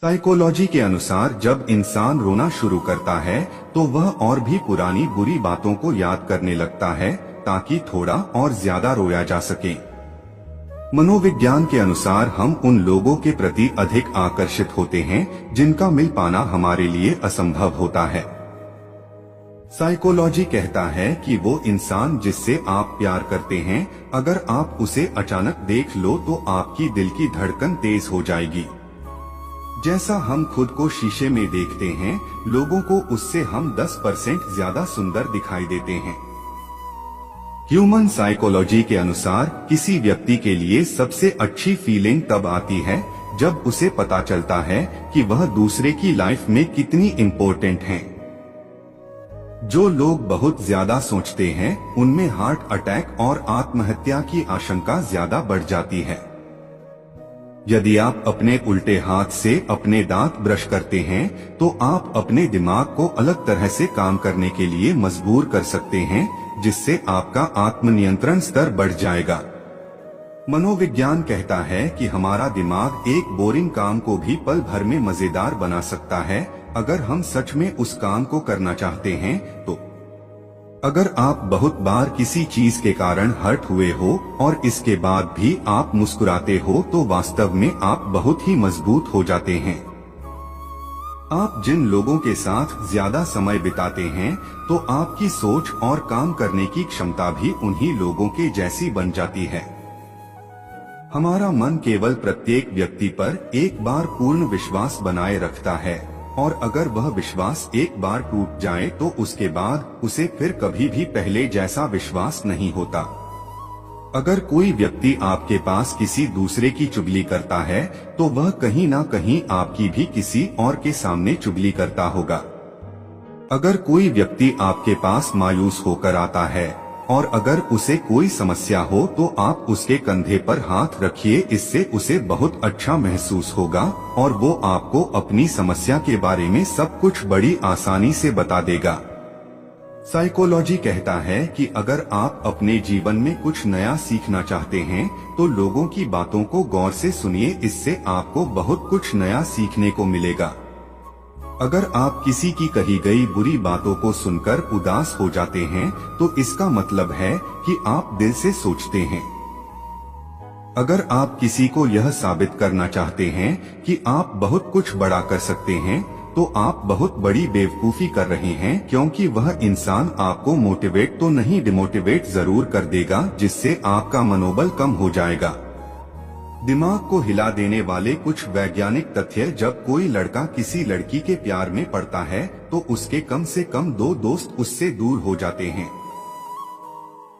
Psychology के अनुसार जब इंसान रोना शुरू करता है तो वह और भी पुरानी बुरी बातों को याद करने लगता है ताकि थोड़ा और ज्यादा रोया जा सके। मनोविज्ञान के अनुसार हम उन लोगों के प्रति अधिक आकर्षित होते हैं जिनका मिल पाना हमारे लिए असंभव होता है। साइकोलॉजी कहता है कि वो इंसान जिससे आप प्यार करते हैं, अगर आप उसे अचानक देख लो तो आपकी दिल की धड़कन तेज हो जाएगी। जैसा हम खुद को शीशे में देखते हैं, लोगों को उससे हम 10% ज्यादा सुंदर दिखाई देते हैं। ह्यूमन साइकोलॉजी के अनुसार किसी व्यक्ति के लिए सबसे अच्छी फीलिंग तब आती है जब उसे पता चलता है कि वह दूसरे की लाइफ में कितनी इम्पोर्टेंट है। जो लोग बहुत ज्यादा सोचते हैं उनमें हार्ट अटैक और आत्महत्या की आशंका ज्यादा बढ़ जाती है। यदि आप अपने उल्टे हाथ से अपने दांत ब्रश करते हैं तो आप अपने दिमाग को अलग तरह से काम करने के लिए मजबूर कर सकते हैं, जिससे आपका आत्मनियंत्रण स्तर बढ़ जाएगा। मनोविज्ञान कहता है कि हमारा दिमाग एक बोरिंग काम को भी पल भर में मजेदार बना सकता है अगर हम सच में उस काम को करना चाहते हैं तो। अगर आप बहुत बार किसी चीज के कारण हर्ट हुए हो और इसके बाद भी आप मुस्कुराते हो तो वास्तव में आप बहुत ही मजबूत हो जाते हैं। आप जिन लोगों के साथ ज्यादा समय बिताते हैं तो आपकी सोच और काम करने की क्षमता भी उन्हीं लोगों के जैसी बन जाती है। हमारा मन केवल प्रत्येक व्यक्ति पर एक बार पूर्ण विश्वास बनाए रखता है और अगर वह विश्वास एक बार टूट जाए तो उसके बाद उसे फिर कभी भी पहले जैसा विश्वास नहीं होता। अगर कोई व्यक्ति आपके पास किसी दूसरे की चुगली करता है तो वह कहीं ना कहीं आपकी भी किसी और के सामने चुगली करता होगा। अगर कोई व्यक्ति आपके पास मायूस होकर आता है और अगर उसे कोई समस्या हो तो आप उसके कंधे पर हाथ रखिए, इससे उसे बहुत अच्छा महसूस होगा और वो आपको अपनी समस्या के बारे में सब कुछ बड़ी आसानी से बता देगा। साइकोलॉजी कहता है कि अगर आप अपने जीवन में कुछ नया सीखना चाहते हैं तो लोगों की बातों को गौर से सुनिए, इससे आपको बहुत कुछ नया सीखने को मिलेगा। अगर आप किसी की कही गई बुरी बातों को सुनकर उदास हो जाते हैं तो इसका मतलब है कि आप दिल से सोचते हैं। अगर आप किसी को यह साबित करना चाहते हैं कि आप बहुत कुछ बड़ा कर सकते हैं तो आप बहुत बड़ी बेवकूफी कर रहे हैं, क्योंकि वह इंसान आपको मोटिवेट तो नहीं डिमोटिवेट जरूर कर देगा, जिससे आपका मनोबल कम हो जाएगा। दिमाग को हिला देने वाले कुछ वैज्ञानिक तथ्य। जब कोई लड़का किसी लड़की के प्यार में पड़ता है तो उसके कम से कम 2 दोस्त उससे दूर हो जाते हैं।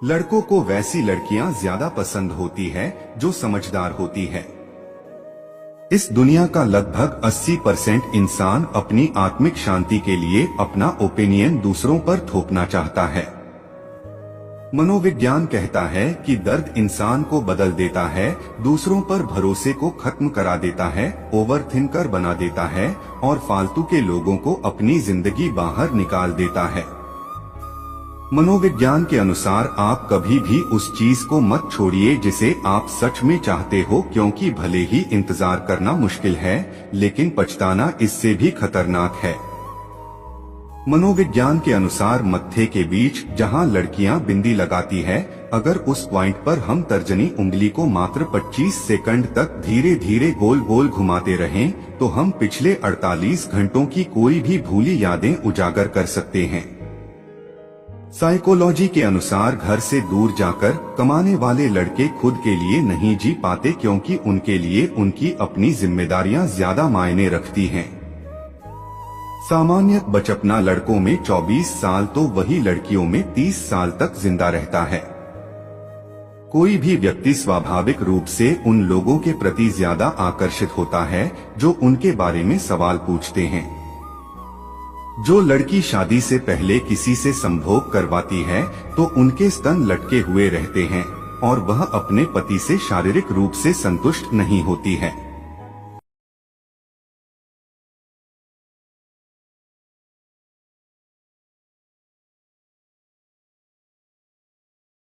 लड़कों को वैसी लड़कियां ज्यादा पसंद होती है जो समझदार होती है। इस दुनिया का लगभग 80% इंसान अपनी आत्मिक शांति के लिए अपना ओपिनियन दूसरों पर थोपना चाहता है। मनोविज्ञान कहता है कि दर्द इंसान को बदल देता है, दूसरों पर भरोसे को खत्म करा देता है, ओवरथिंकर बना देता है और फालतू के लोगों को अपनी जिंदगी बाहर निकाल देता है। मनोविज्ञान के अनुसार आप कभी भी उस चीज को मत छोड़िए जिसे आप सच में चाहते हो, क्योंकि भले ही इंतजार करना मुश्किल है लेकिन पछताना इससे भी खतरनाक है। मनोविज्ञान के अनुसार मत्थे के बीच जहां लड़कियां बिंदी लगाती है, अगर उस पॉइंट पर हम तर्जनी उंगली को मात्र 25 सेकंड तक धीरे धीरे गोल गोल घुमाते रहें तो हम पिछले 48 घंटों की कोई भी भूली यादें उजागर कर सकते हैं। साइकोलॉजी के अनुसार घर से दूर जाकर कमाने वाले लड़के खुद के लिए नहीं जी पाते, क्योंकि उनके लिए उनकी अपनी जिम्मेदारियां ज्यादा मायने रखती हैं। सामान्य बचपना लड़कों में 24 साल तो वही लड़कियों में 30 साल तक जिंदा रहता है। कोई भी व्यक्ति स्वाभाविक रूप से उन लोगों के प्रति ज्यादा आकर्षित होता है जो उनके बारे में सवाल पूछते हैं। जो लड़की शादी से पहले किसी से संभोग करवाती है तो उनके स्तन लटके हुए रहते हैं और वह अपने पति से शारीरिक रूप से संतुष्ट नहीं होती है।